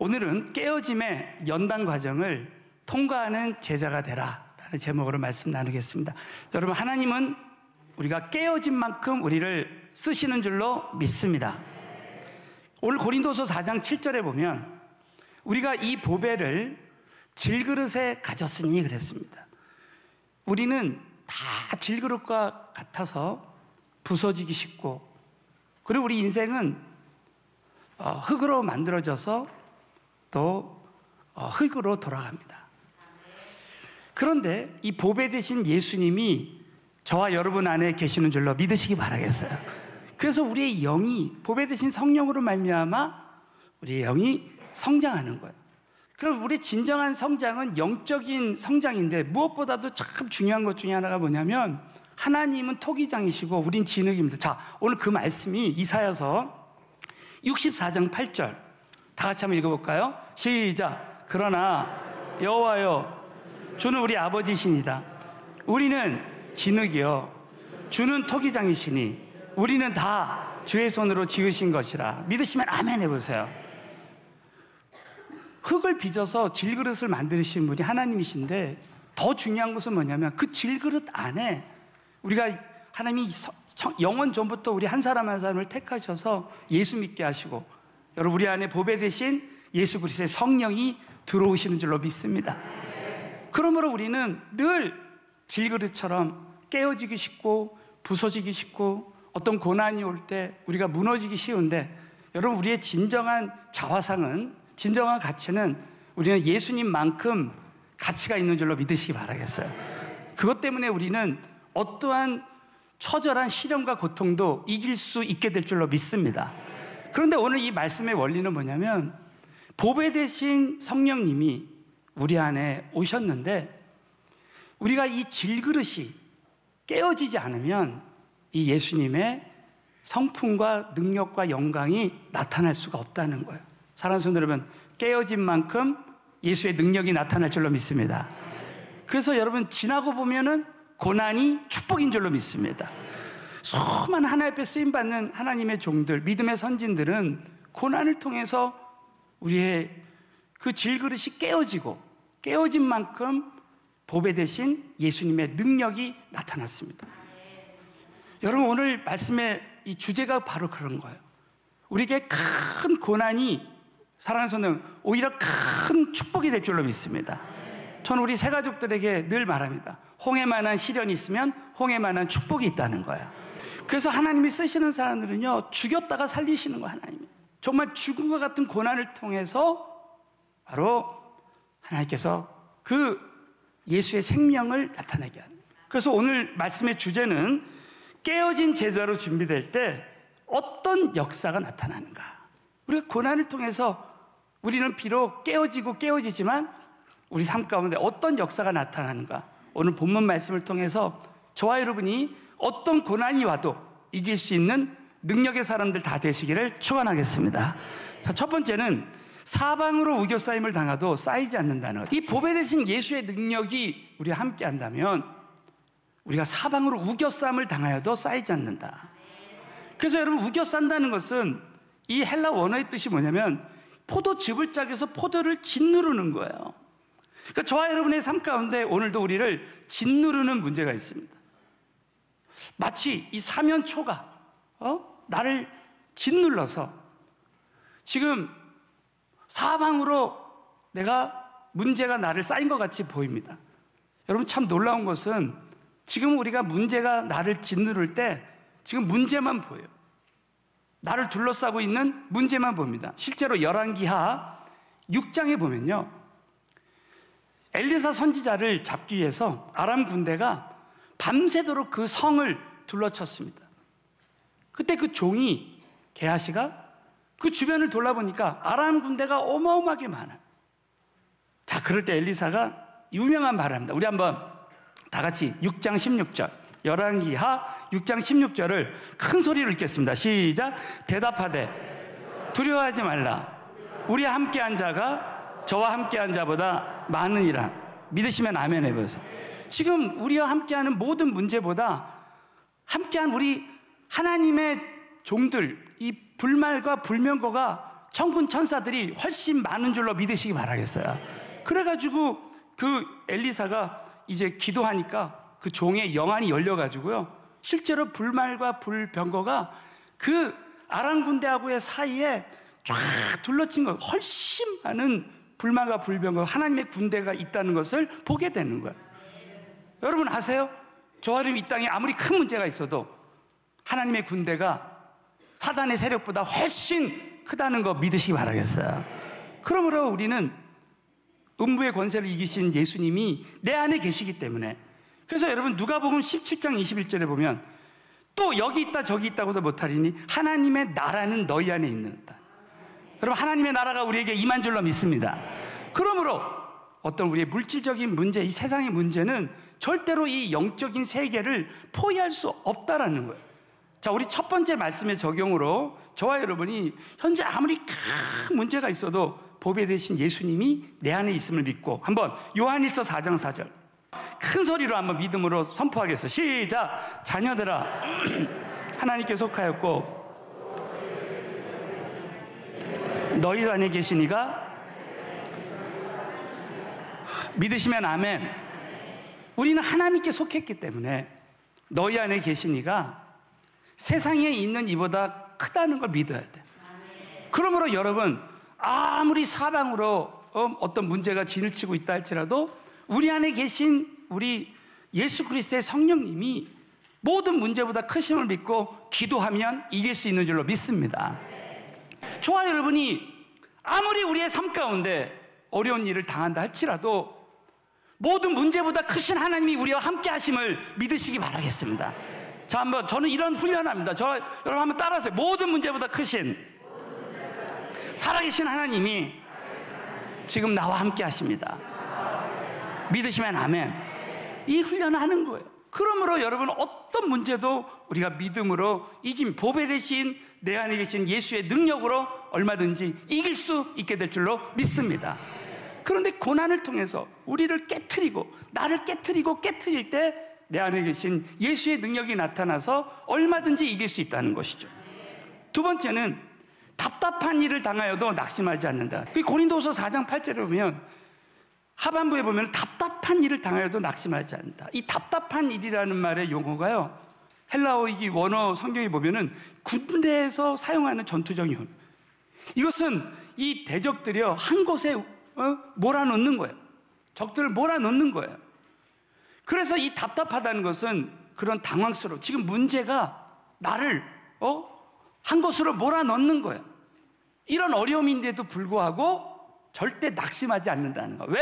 오늘은 깨어짐의 연단 과정을 통과하는 제자가 되라 라는 제목으로 말씀 나누겠습니다. 여러분, 하나님은 우리가 깨어진 만큼 우리를 쓰시는 줄로 믿습니다. 오늘 고린도서 4장 7절에 보면 우리가 이 보배를 질그릇에 가졌으니 그랬습니다. 우리는 다 질그릇과 같아서 부서지기 쉽고, 그리고 우리 인생은 흙으로 만들어져서 또 흙으로 돌아갑니다. 그런데 이 보배 되신 예수님이 저와 여러분 안에 계시는 줄로 믿으시기 바라겠어요. 그래서 우리의 영이 보배 되신 성령으로 말미암아 우리의 영이 성장하는 거예요. 그럼 우리의 진정한 성장은 영적인 성장인데, 무엇보다도 참 중요한 것 중에 하나가 뭐냐면 하나님은 토기장이시고 우린 진흙입니다. 자, 오늘 그 말씀이 이사야서 64장 8절 다 같이 한번 읽어볼까요? 시작. 그러나 여호와여, 주는 우리 아버지시니다. 우리는 진흙이요 주는 토기장이시니 우리는 다 주의 손으로 지으신 것이라. 믿으시면 아멘 해보세요. 흙을 빚어서 질그릇을 만드신 분이 하나님이신데, 더 중요한 것은 뭐냐면 그 질그릇 안에 우리가 하나님이 영원 전부터 우리 한 사람 한 사람을 택하셔서 예수 믿게 하시고, 여러분 우리 안에 보배 되신 예수 그리스도의 성령이 들어오시는 줄로 믿습니다. 그러므로 우리는 늘 질그릇처럼 깨어지기 쉽고 부서지기 쉽고, 어떤 고난이 올 때 우리가 무너지기 쉬운데, 여러분 우리의 진정한 자화상은, 진정한 가치는 우리는 예수님만큼 가치가 있는 줄로 믿으시기 바라겠어요. 그것 때문에 우리는 어떠한 처절한 시련과 고통도 이길 수 있게 될 줄로 믿습니다. 그런데 오늘 이 말씀의 원리는 뭐냐면, 보배 되신 성령님이 우리 안에 오셨는데, 우리가 이 질그릇이 깨어지지 않으면 이 예수님의 성품과 능력과 영광이 나타날 수가 없다는 거예요. 사랑하는 성도 여러분, 깨어진 만큼 예수의 능력이 나타날 줄로 믿습니다. 그래서 여러분, 지나고 보면은 고난이 축복인 줄로 믿습니다. 수많은 하나님 앞에 쓰임받는 하나님의 종들, 믿음의 선진들은 고난을 통해서 우리의 그 질그릇이 깨어지고, 깨어진 만큼 보배 되신 예수님의 능력이 나타났습니다. 여러분, 오늘 말씀의 이 주제가 바로 그런 거예요. 우리에게 큰 고난이, 사랑하는 성도, 오히려 큰 축복이 될 줄로 믿습니다. 저는 우리 새 가족들에게 늘 말합니다. 홍해만한 시련이 있으면 홍해만한 축복이 있다는 거예요. 그래서 하나님이 쓰시는 사람들은요, 죽였다가 살리시는 거예요. 하나님이 정말 죽음과 같은 고난을 통해서 바로 하나님께서 그 예수의 생명을 나타내게 하는 거예요. 그래서 오늘 말씀의 주제는 깨어진 제자로 준비될 때 어떤 역사가 나타나는가. 우리가 고난을 통해서 우리는 비록 깨어지고 깨어지지만 우리 삶 가운데 어떤 역사가 나타나는가. 오늘 본문 말씀을 통해서 저와 여러분이 어떤 고난이 와도 이길 수 있는 능력의 사람들 다 되시기를 축원하겠습니다. 자, 첫 번째는 사방으로 우겨싸임을 당해도 쌓이지 않는다는 것. 이 보배 되신 예수의 능력이 우리와 함께 한다면 우리가 사방으로 우겨싸임을 당하여도 쌓이지 않는다. 그래서 여러분, 우겨싼다는 것은 이 헬라 원어의 뜻이 뭐냐면 포도즙을 짜서 포도를 짓누르는 거예요. 그러니까 저와 여러분의 삶 가운데 오늘도 우리를 짓누르는 문제가 있습니다. 마치 이 사면초가 나를 짓눌러서 지금 사방으로 문제가 나를 쌓인 것 같이 보입니다. 여러분, 참 놀라운 것은 지금 우리가 문제가 나를 짓누를 때 지금 문제만 보여요. 나를 둘러싸고 있는 문제만 봅니다. 실제로 열왕기하 6장에 보면요, 엘리사 선지자를 잡기 위해서 아람 군대가 밤새도록 그 성을 둘러쳤습니다. 그때 그 종이 게하시가 그 주변을 돌아보니까 아람 군대가 어마어마하게 많아요. 자, 그럴 때 엘리사가 유명한 말을 합니다. 우리 한번 다 같이 6장 16절, 열왕기하 6장 16절을 큰 소리로 읽겠습니다. 시작. 대답하되 두려워하지 말라. 우리 함께한 자가 저와 함께한 자보다 많으니라. 믿으시면 아멘 해보세요. 지금 우리와 함께하는 모든 문제보다 함께한 우리 하나님의 종들, 이 불말과 불명거가 천군 천사들이 훨씬 많은 줄로 믿으시기 바라겠어요. 그래가지고 그 엘리사가 이제 기도하니까 그 종의 영안이 열려가지고요, 실제로 불말과 불병거가 그 아람 군대하고의 사이에 쫙 둘러친 거, 훨씬 많은 불말과 불병거, 하나님의 군대가 있다는 것을 보게 되는 거예요. 여러분 아세요? 저와 여러분 이 땅에 아무리 큰 문제가 있어도 하나님의 군대가 사단의 세력보다 훨씬 크다는 거 믿으시기 바라겠어요. 그러므로 우리는 음부의 권세를 이기신 예수님이 내 안에 계시기 때문에, 그래서 여러분 누가복음 17장 21절에 보면 또 여기 있다 저기 있다고도 못하리니 하나님의 나라는 너희 안에 있는다. 여러분 하나님의 나라가 우리에게 임한 줄로 믿습니다. 그러므로 어떤 우리의 물질적인 문제, 이 세상의 문제는 절대로 이 영적인 세계를 포위할 수 없다라는 거예요. 자, 우리 첫 번째 말씀의 적용으로 저와 여러분이 현재 아무리 큰 문제가 있어도 보배 되신 예수님이 내 안에 있음을 믿고, 한번 요한일서 4장 4절 큰 소리로 한번 믿음으로 선포하겠습니다. 시작. 자녀들아 하나님께 속하였고 너희 안에 계신 이가 믿으시면 아멘. 우리는 하나님께 속했기 때문에 너희 안에 계신 이가 세상에 있는 이보다 크다는 걸 믿어야 돼. 그러므로 여러분 아무리 사방으로 어떤 문제가 진을 치고 있다 할지라도 우리 안에 계신 우리 예수 그리스도의 성령님이 모든 문제보다 크심을 믿고 기도하면 이길 수 있는 줄로 믿습니다. 저와 여러분이 아무리 우리의 삶 가운데 어려운 일을 당한다 할지라도 모든 문제보다 크신 하나님이 우리와 함께 하심을 믿으시기 바라겠습니다. 자, 한번 저는 이런 훈련합니다. 여러분 한번 따라하세요. 모든 문제보다 크신 살아계신 하나님이 지금 나와 함께 하십니다. 믿으시면 아멘. 이 훈련을 하는 거예요. 그러므로 여러분 어떤 문제도 우리가 믿음으로 이긴 보배 대신 내 안에 계신 예수의 능력으로 얼마든지 이길 수 있게 될 줄로 믿습니다. 그런데 고난을 통해서 우리를 깨트리고 나를 깨트릴 때 내 안에 계신 예수의 능력이 나타나서 얼마든지 이길 수 있다는 것이죠. 두 번째는 답답한 일을 당하여도 낙심하지 않는다. 고린도후서 4장 8절에 보면 하반부에 보면 답답한 일을 당하여도 낙심하지 않는다. 이 답답한 일이라는 말의 용어가요, 헬라어 이 원어 성경에 보면은 군대에서 사용하는 전투적 용어. 이것은 이 대적들이요 한 곳에 몰아넣는 거예요. 적들을 몰아넣는 거예요. 그래서 이 답답하다는 것은 그런 당황스러워. 지금 문제가 나를 한 곳으로 몰아넣는 거예요. 이런 어려움인데도 불구하고 절대 낙심하지 않는다는 거예요. 왜?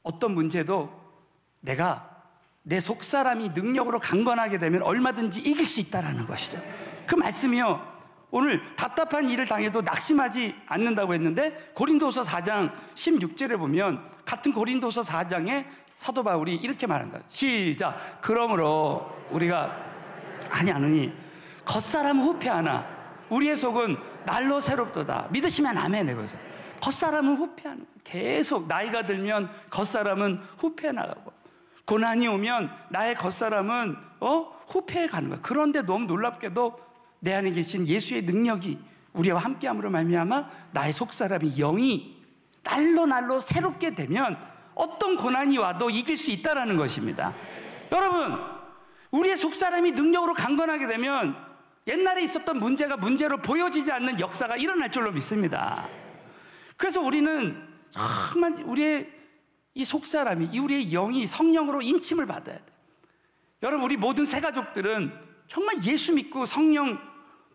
어떤 문제도 내 속사람이 능력으로 강건하게 되면 얼마든지 이길 수 있다는 것이죠. 그 말씀이요, 오늘 답답한 일을 당해도 낙심하지 않는다고 했는데 고린도서 4장 16절에 보면 같은 고린도서 4장에 사도 바울이 이렇게 말한다. 시작. 그러므로 우리가 아니하느니 겉사람은 후패하나 우리의 속은 날로 새롭도다. 믿으시면 아멘 해보세요. 겉사람은 후패하는, 계속 나이가 들면 겉사람은 후패해 나가고 고난이 오면 나의 겉사람은 후패해 가는 거야. 그런데 너무 놀랍게도 내 안에 계신 예수의 능력이 우리와 함께함으로 말미암아 나의 속사람이 영이 날로 새롭게 되면 어떤 고난이 와도 이길 수 있다는 것입니다. 여러분, 우리의 속사람이 능력으로 강건하게 되면 옛날에 있었던 문제가 문제로 보여지지 않는 역사가 일어날 줄로 믿습니다. 그래서 우리는 정말 우리의 이 속사람이, 우리의 영이 성령으로 인침을 받아야 돼요. 여러분, 우리 모든 새가족들은 정말 예수 믿고 성령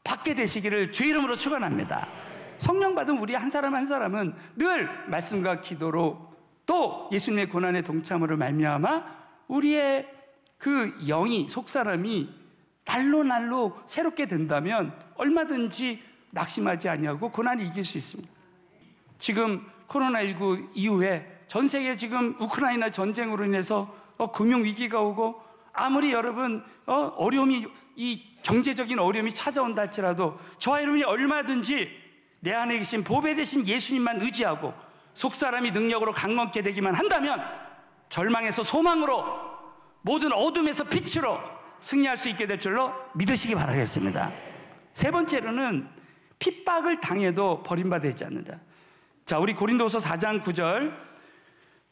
받게 되시기를 주의 이름으로 축원합니다. 성령 받은 우리 한 사람 한 사람은 늘 말씀과 기도로 또 예수님의 고난의 동참으로 말미암아 우리의 그 영이, 속사람이 날로 새롭게 된다면 얼마든지 낙심하지 아니하고 고난을 이길 수 있습니다. 지금 코로나19 이후에 전 세계 지금 우크라이나 전쟁으로 인해서 금융위기가 오고 아무리 여러분 어려움이, 이 경제적인 어려움이 찾아온다 할지라도 저와 여러분이 얼마든지 내 안에 계신 보배 되신 예수님만 의지하고 속사람이 능력으로 강건케 되기만 한다면 절망에서 소망으로, 모든 어둠에서 빛으로 승리할 수 있게 될 줄로 믿으시기 바라겠습니다. 세 번째로는 핍박을 당해도 버림받지 않는다. 자, 우리 고린도서 4장 9절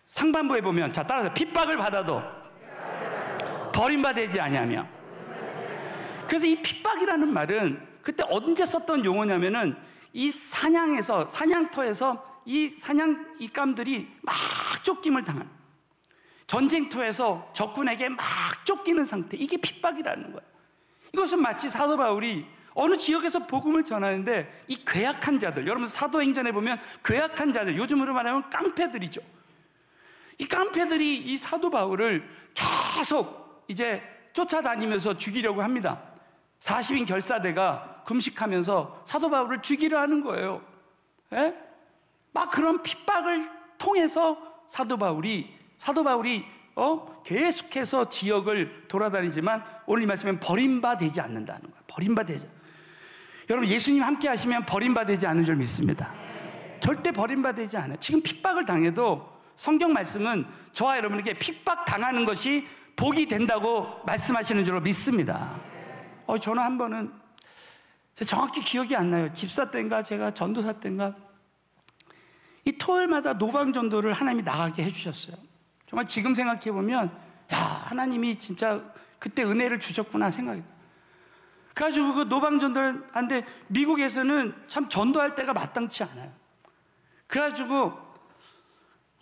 상반부에 보면, 자, 따라서 핍박을 받아도 버림받지 아니하며. 그래서 이 핍박이라는 말은 그때 언제 썼던 용어냐면은 이 사냥터에서 이 사냥감들이 막 쫓김을 당한, 전쟁터에서 적군에게 막 쫓기는 상태, 이게 핍박이라는 거예요. 이것은 마치 사도 바울이 어느 지역에서 복음을 전하는데 이 괴악한 자들, 여러분 사도행전에 보면 괴악한 자들, 요즘으로 말하면 깡패들이죠. 이 깡패들이 이 사도 바울을 계속 이제 쫓아다니면서 죽이려고 합니다. 40인 결사대가 금식하면서 사도 바울을 죽이려 하는 거예요. 예? 막 그런 핍박을 통해서 사도 바울이 계속해서 지역을 돌아다니지만 오늘 이 말씀은 버림받지 않는다는 거예요. 버림받지. 여러분, 예수님 함께 하시면 버림받지 않는 줄 믿습니다. 절대 버림받지 않아요. 지금 핍박을 당해도 성경 말씀은 저와 여러분에게 핍박 당하는 것이 복이 된다고 말씀하시는 줄로 믿습니다. 저는 한 번은 정확히 기억이 안 나요. 집사 때인가 제가 전도사 때인가 이 토요일마다 노방 전도를 하나님이 나가게 해주셨어요. 정말 지금 생각해 보면 야, 하나님이 진짜 그때 은혜를 주셨구나 생각이. 그래가지고 그 노방 전도를 하는데 미국에서는 참 전도할 때가 마땅치 않아요. 그래가지고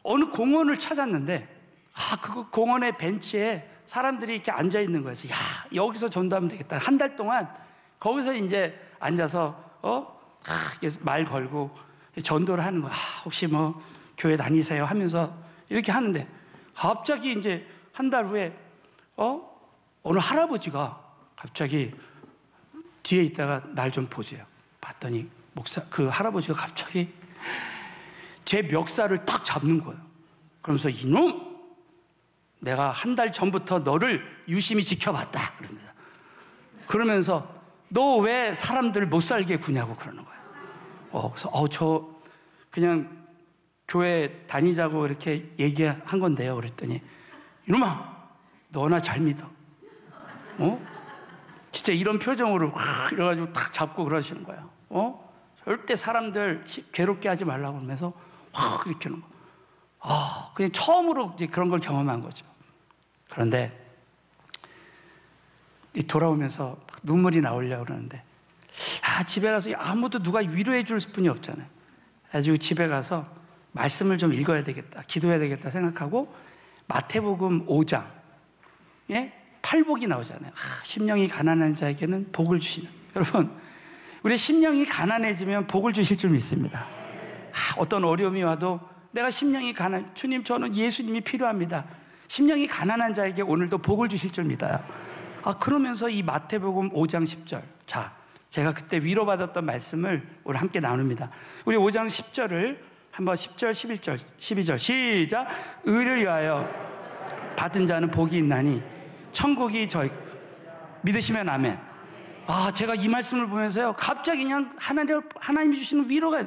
어느 공원을 찾았는데 그 공원의 벤치에 사람들이 이렇게 앉아 있는 거예요. 야, 여기서 전도하면 되겠다. 한 달 동안 거기서 이제 앉아서 말 걸고 전도를 하는 거야. 혹시 뭐 교회 다니세요 하면서 이렇게 하는데 갑자기 이제 한 달 후에 어느 할아버지가 갑자기 뒤에 있다가 날 좀 보세요. 봤더니 그 할아버지가 갑자기 제 멱살을 딱 잡는 거예요. 그러면서 이놈, 내가 한 달 전부터 너를 유심히 지켜봤다. 그러면서 너 왜 사람들 못 살게 구냐고 그러는 거예요. 그래서 저 그냥 교회 다니자고 이렇게 얘기한 건데요. 그랬더니 이놈아, 너나 잘 믿어. 진짜 이런 표정으로 이래가지고 딱 잡고 그러시는 거예요. 절대 사람들 괴롭게 하지 말라고 그러면서 확 이렇게 하는 거. 그냥 처음으로 이제 그런 걸 경험한 거죠. 그런데 돌아오면서 눈물이 나오려고 그러는데 집에 가서 아무도 누가 위로해 줄 분이 없잖아요. 그래가지고 집에 가서 말씀을 좀 읽어야 되겠다, 기도해야 되겠다 생각하고 마태복음 5장 팔복이 나오잖아요. 심령이 가난한 자에게는 복을 주시는. 여러분, 우리 심령이 가난해지면 복을 주실 줄 믿습니다. 어떤 어려움이 와도 내가 심령이 주님, 저는 예수님이 필요합니다. 심령이 가난한 자에게 오늘도 복을 주실 줄 믿어요. 그러면서 이 마태복음 5장 10절. 자, 제가 그때 위로받았던 말씀을 오늘 함께 나눕니다. 우리 5장 10절을 한번 10절, 11절, 12절 시작. 의를 위하여 받은 자는 복이 있나니 천국이 저희. 믿으시면 아멘. 제가 이 말씀을 보면서요, 갑자기 그냥 하나님이 주시는 위로가,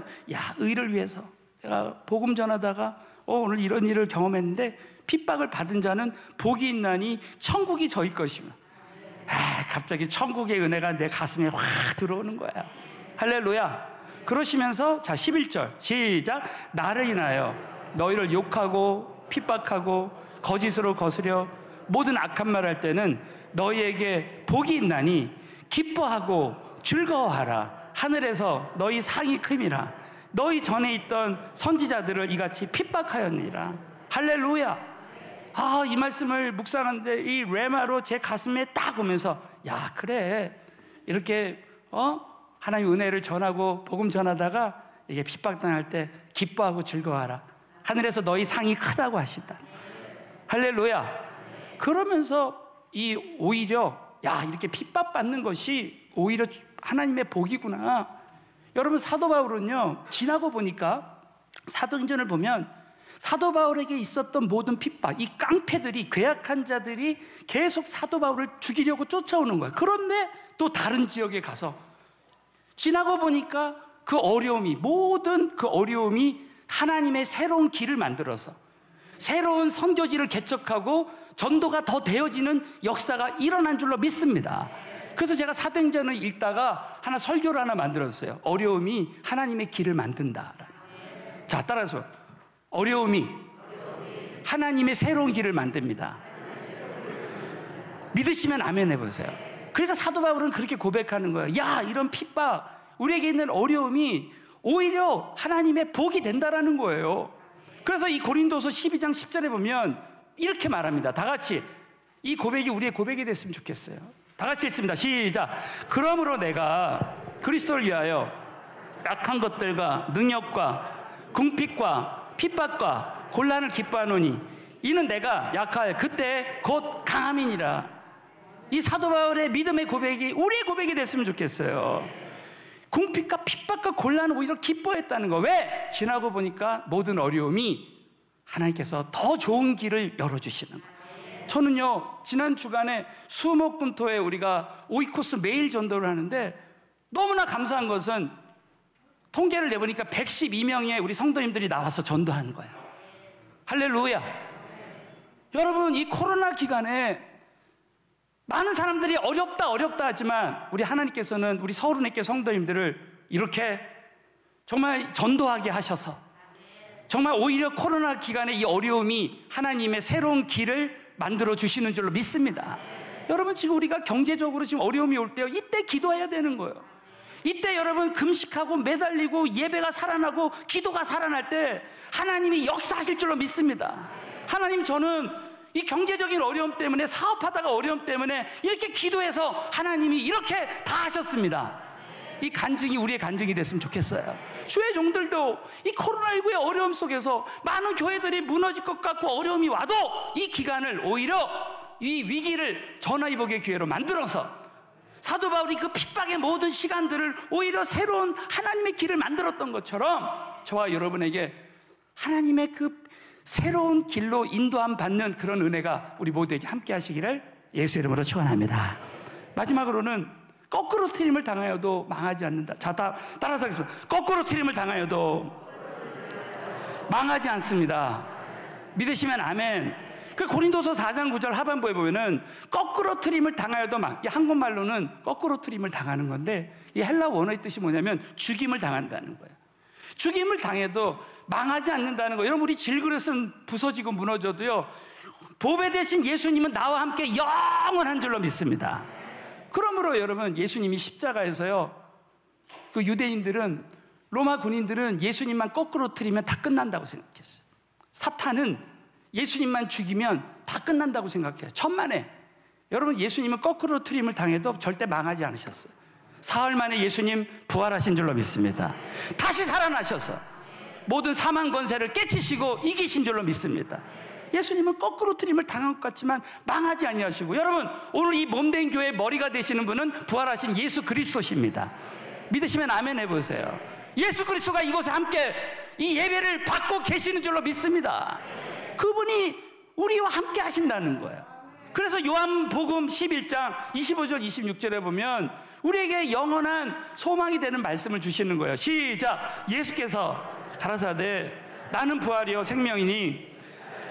의를 위해서 내가 복음 전하다가 오늘 이런 일을 경험했는데 핍박을 받은 자는 복이 있나니 천국이 저희 것이며. 갑자기 천국의 은혜가 내 가슴에 확 들어오는 거야. 할렐루야. 그러시면서 자 11절 시작. 나를 인하여 너희를 욕하고 핍박하고 거짓으로 거스려 모든 악한 말 할 때는 너희에게 복이 있나니 기뻐하고 즐거워하라. 하늘에서 너희 상이 큼이라. 너희 전에 있던 선지자들을 이같이 핍박하였느니라. 할렐루야. 이 말씀을 묵상하는데 이 레마로 제 가슴에 딱 오면서 그래, 이렇게 하나님 은혜를 전하고 복음 전하다가 이게 핍박당할 때 기뻐하고 즐거워하라. 하늘에서 너희 상이 크다고 하신다. 할렐루야. 그러면서 오히려 이렇게 핍박받는 것이 오히려 하나님의 복이구나. 여러분, 사도 바울은요, 지나고 보니까 사도행전을 보면 사도 바울에게 있었던 모든 핍박, 이 깡패들이, 괴악한 자들이 계속 사도 바울을 죽이려고 쫓아오는 거예요. 그런데 또 다른 지역에 가서 지나고 보니까 모든 그 어려움이 하나님의 새로운 길을 만들어서 새로운 선교지를 개척하고 전도가 더 되어지는 역사가 일어난 줄로 믿습니다. 그래서 제가 사도행전을 읽다가 하나 설교를 하나 만들었어요. 어려움이 하나님의 길을 만든다. 자, 따라서 어려움이 하나님의 새로운 길을 만듭니다. 믿으시면 아멘 해보세요. 그러니까 사도 바울은 그렇게 고백하는 거예요. 야, 이런 핍박, 우리에게 있는 어려움이 오히려 하나님의 복이 된다라는 거예요. 그래서 이 고린도서 12장 10절에 보면 이렇게 말합니다. 다 같이 이 고백이 우리의 고백이 됐으면 좋겠어요. 다 같이 읽습니다. 시작. 그러므로 내가 그리스도를 위하여 약한 것들과 능력과 궁핍과 핍박과 곤란을 기뻐하노니 이는 내가 약할 그때 곧 강함이니라. 이 사도 바울의 믿음의 고백이 우리의 고백이 됐으면 좋겠어요. 궁핍과 핍박과 곤란을 오히려 기뻐했다는 거. 왜? 지나고 보니까 모든 어려움이 하나님께서 더 좋은 길을 열어주시는 거예요. 저는요, 지난 주간에 수목금토에 우리가 오이코스 매일 전도를 하는데 너무나 감사한 것은 통계를 내보니까 112명의 우리 성도님들이 나와서 전도하는 거예요. 할렐루야. 여러분, 이 코로나 기간에 많은 사람들이 어렵다 하지만 우리 하나님께서는 우리 서울은혜교회 성도님들을 이렇게 정말 전도하게 하셔서 정말 오히려 코로나 기간에 이 어려움이 하나님의 새로운 길을 만들어 주시는 줄로 믿습니다. 여러분, 지금 우리가 경제적으로 지금 어려움이 올 때요, 이때 기도해야 되는 거예요. 이때 여러분 금식하고 매달리고 예배가 살아나고 기도가 살아날 때 하나님이 역사하실 줄로 믿습니다. 하나님, 저는 이 경제적인 어려움 때문에 사업하다가 어려움 때문에 이렇게 기도해서 하나님이 이렇게 다 하셨습니다. 이 간증이 우리의 간증이 됐으면 좋겠어요. 주의 종들도 이 코로나19의 어려움 속에서 많은 교회들이 무너질 것 같고 어려움이 와도 이 기간을 오히려 이 위기를 전화위복의 기회로 만들어서 사도 바울이 그 핍박의 모든 시간들을 오히려 새로운 하나님의 길을 만들었던 것처럼 저와 여러분에게 하나님의 그 새로운 길로 인도함 받는 그런 은혜가 우리 모두에게 함께 하시기를 예수 이름으로 축원합니다. 마지막으로는 거꾸로 트림을 당하여도 망하지 않는다. 자, 따라서 하겠습니다. 거꾸로 트림을 당하여도 망하지 않습니다. 믿으시면 아멘. 그 고린도서 4장 9절 하반부에 보면은 거꾸로 트림을 당하여도 이 한국말로는 거꾸로 트림을 당하는 건데 이 헬라 원어의 뜻이 뭐냐면 죽임을 당한다는 거예요. 죽임을 당해도 망하지 않는다는 거예요. 여러분, 우리 질그릇은 부서지고 무너져도요, 보배 대신 예수님은 나와 함께 영원한 줄로 믿습니다. 그러므로 여러분, 예수님이 십자가에서요, 그 유대인들은, 로마 군인들은 예수님만 거꾸로 트리면 다 끝난다고 생각했어요. 사탄은 예수님만 죽이면 다 끝난다고 생각해요. 천만에. 여러분, 예수님은 거꾸로 트림을 당해도 절대 망하지 않으셨어요. 사흘 만에 예수님 부활하신 줄로 믿습니다. 다시 살아나셔서 모든 사망 권세를 깨치시고 이기신 줄로 믿습니다. 예수님은 거꾸로 트림을 당한 것 같지만 망하지 아니하시고, 여러분, 오늘 이 몸된 교회의 머리가 되시는 분은 부활하신 예수 그리스도십니다. 믿으시면 아멘 해보세요. 예수 그리스도가 이곳에 함께 이 예배를 받고 계시는 줄로 믿습니다. 그분이 우리와 함께 하신다는 거예요. 그래서 요한복음 11장 25절 26절에 보면 우리에게 영원한 소망이 되는 말씀을 주시는 거예요. 시작. 예수께서 가라사대 나는 부활이요 생명이니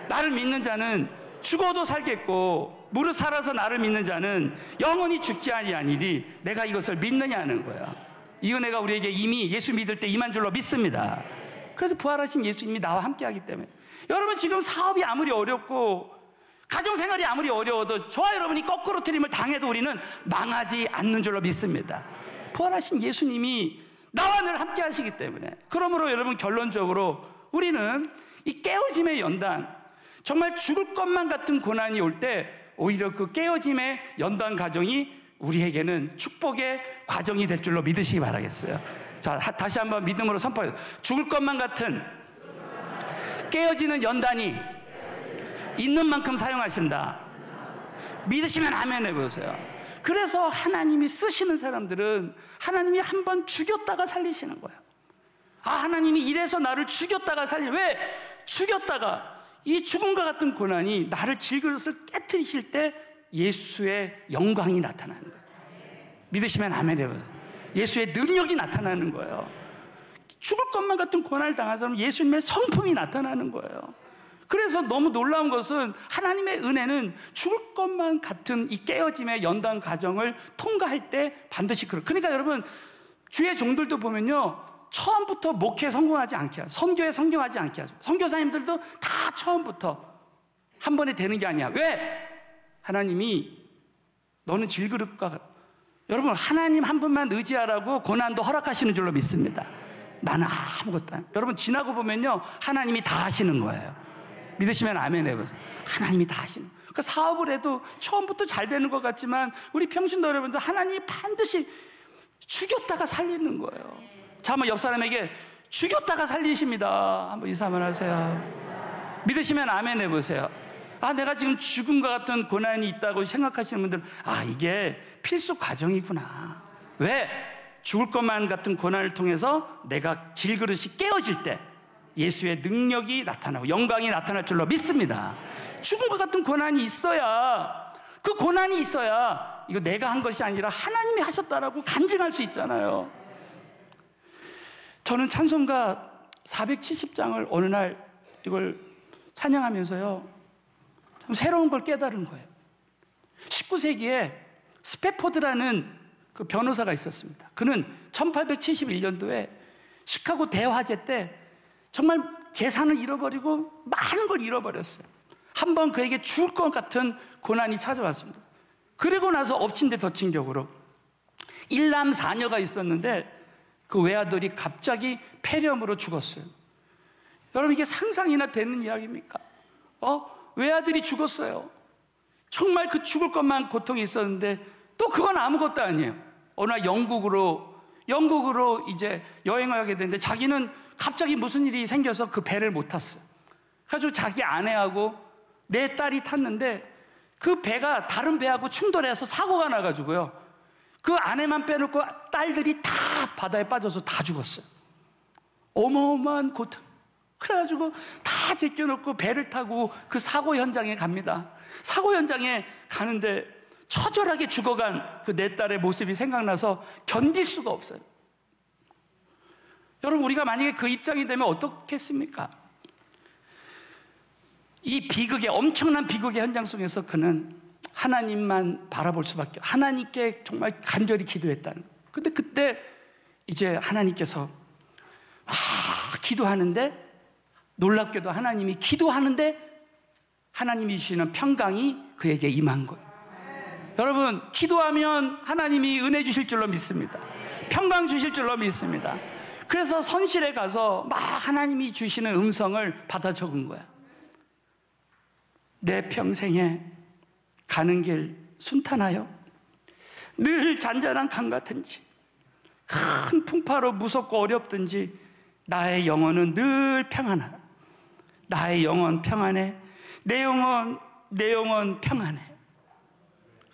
나를 믿는 자는 죽어도 살겠고 무릇 살아서 나를 믿는 자는 영원히 죽지 아니하니리. 내가 이것을 믿느냐는 거예요. 이 은혜가 우리에게 이미 예수 믿을 때 임한 줄로 믿습니다. 그래서 부활하신 예수님이 나와 함께 하기 때문에, 여러분, 지금 사업이 아무리 어렵고 가정생활이 아무리 어려워도 저와 여러분이 거꾸로 트림을 당해도 우리는 망하지 않는 줄로 믿습니다. 부활하신 예수님이 나와 늘 함께 하시기 때문에. 그러므로 여러분, 결론적으로 우리는 이 깨어짐의 연단, 정말 죽을 것만 같은 고난이 올 때 오히려 그 깨어짐의 연단 과정이 우리에게는 축복의 과정이 될 줄로 믿으시기 바라겠어요. 자, 다시 한번 믿음으로 선포해요. 죽을 것만 같은 깨어지는 연단이 있는 만큼 사용하신다. 믿으시면 아멘 해보세요. 그래서 하나님이 쓰시는 사람들은 하나님이 한번 죽였다가 살리시는 거예요. 아, 하나님이 이래서 나를 죽였다가 왜? 죽였다가 이 죽음과 같은 고난이 나를 질그릇을 깨트리실 때 예수의 영광이 나타나는 거예요. 믿으시면 아멘 해보세요. 예수의 능력이 나타나는 거예요. 죽을 것만 같은 고난을 당한 사람은 예수님의 성품이 나타나는 거예요. 그래서 너무 놀라운 것은 하나님의 은혜는 죽을 것만 같은 이 깨어짐의 연단 과정을 통과할 때 반드시 그러니까 여러분, 주의 종들도 보면요, 처음부터 목회에 성공하지 않게 하죠. 선교에 성공하지 않게 하죠. 선교사님들도 다 처음부터 한 번에 되는 게 아니야. 왜? 하나님이 너는 질그릇과 여러분, 하나님 한 분만 의지하라고 고난도 허락하시는 줄로 믿습니다. 나는 아무것도 안. 여러분, 지나고 보면요, 하나님이 다 하시는 거예요. 믿으시면 아멘 해보세요. 하나님이 다 하시는 거예요. 그러니까 사업을 해도 처음부터 잘 되는 것 같지만 우리 평신도 여러분들, 하나님이 반드시 죽였다가 살리는 거예요. 자, 한번 옆 사람에게 죽였다가 살리십니다. 한번 인사 한번 하세요. 믿으시면 아멘 해보세요. 아, 내가 지금 죽음과 같은 고난이 있다고 생각하시는 분들은, 아, 이게 필수 과정이구나. 왜? 죽을 것만 같은 고난을 통해서 내가 질그릇이 깨어질 때 예수의 능력이 나타나고 영광이 나타날 줄로 믿습니다. 죽음과 같은 고난이 있어야, 그 고난이 있어야 이거 내가 한 것이 아니라 하나님이 하셨다라고 간증할 수 있잖아요. 저는 찬송가 470장을 어느 날 이걸 찬양하면서요, 참 새로운 걸 깨달은 거예요. 19세기에 스패포드라는 그 변호사가 있었습니다. 그는 1871년도에 시카고 대화재 때 정말 재산을 잃어버리고 많은 걸 잃어버렸어요. 한번 그에게 죽을 것 같은 고난이 찾아왔습니다. 그리고 나서 엎친 데 덮친 격으로 1남 4녀가 있었는데 그 외아들이 갑자기 폐렴으로 죽었어요. 여러분, 이게 상상이나 되는 이야기입니까? 외아들이 죽었어요. 정말 그 죽을 것만 고통이 있었는데 또 그건 아무것도 아니에요. 어느 날 영국으로 이제 여행을 하게 됐는데 자기는 갑자기 무슨 일이 생겨서 그 배를 못 탔어요. 그래가지고 자기 아내하고 내 딸이 탔는데 그 배가 다른 배하고 충돌해서 사고가 나가지고요, 그 아내만 빼놓고 딸들이 다 바다에 빠져서 다 죽었어요. 어마어마한 고통. 그래가지고 다 제껴놓고 배를 타고 그 사고 현장에 갑니다. 사고 현장에 가는데 처절하게 죽어간 그 내 딸의 모습이 생각나서 견딜 수가 없어요. 여러분, 우리가 만약에 그 입장이 되면 어떻겠습니까? 이 비극의, 엄청난 비극의 현장 속에서 그는 하나님만 바라볼 수밖에, 하나님께 정말 간절히 기도했다는 거예요. 근데 그때 이제 하나님께서 기도하는데, 놀랍게도 하나님이 기도하는데 하나님이 주시는 평강이 그에게 임한 거예요. 여러분, 기도하면 하나님이 은혜 주실 줄로 믿습니다. 평강 주실 줄로 믿습니다. 그래서 선실에 가서 막 하나님이 주시는 음성을 받아 적은 거야. 내 평생에 가는 길 순탄하여 늘 잔잔한 강 같은지, 큰 풍파로 무섭고 어렵든지 나의 영혼은 늘 평안하다. 나의 영혼 평안해. 내 영혼 평안해.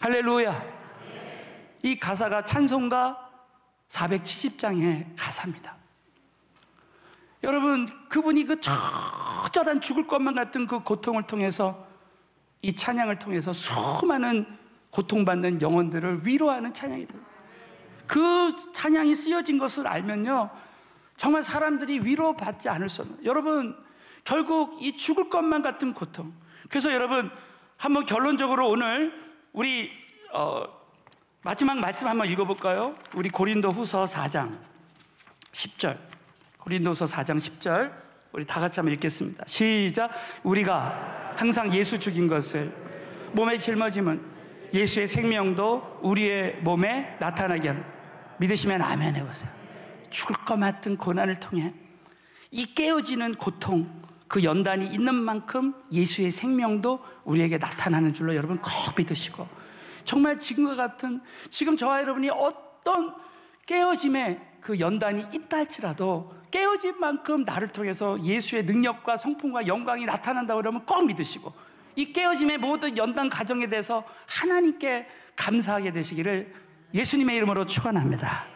할렐루야. 이 가사가 찬송가 470장의 가사입니다. 여러분, 그분이 그 처절한 죽을 것만 같은 그 고통을 통해서, 이 찬양을 통해서 수많은 고통받는 영혼들을 위로하는 찬양이 됩니다. 그 찬양이 쓰여진 것을 알면요, 정말 사람들이 위로받지 않을 수 없는, 여러분, 결국 이 죽을 것만 같은 고통. 그래서 여러분, 한번 결론적으로 오늘 우리 마지막 말씀 한번 읽어볼까요? 우리 고린도후서 4장 10절, 고린도후서 4장 10절 우리 다 같이 한번 읽겠습니다. 시작. 우리가 항상 예수 죽인 것을 몸에 짊어짐은 예수의 생명도 우리의 몸에 나타나게 하는, 믿으시면 아멘 해보세요. 죽을 것 같은 고난을 통해 이 깨어지는 고통, 그 연단이 있는 만큼 예수의 생명도 우리에게 나타나는 줄로 여러분 꼭 믿으시고, 정말 지금과 같은, 지금 저와 여러분이 어떤 깨어짐의 그 연단이 있다 할지라도 깨어진 만큼 나를 통해서 예수의 능력과 성품과 영광이 나타난다고 그러면 꼭 믿으시고, 이 깨어짐의 모든 연단 과정에 대해서 하나님께 감사하게 되시기를 예수님의 이름으로 축원합니다.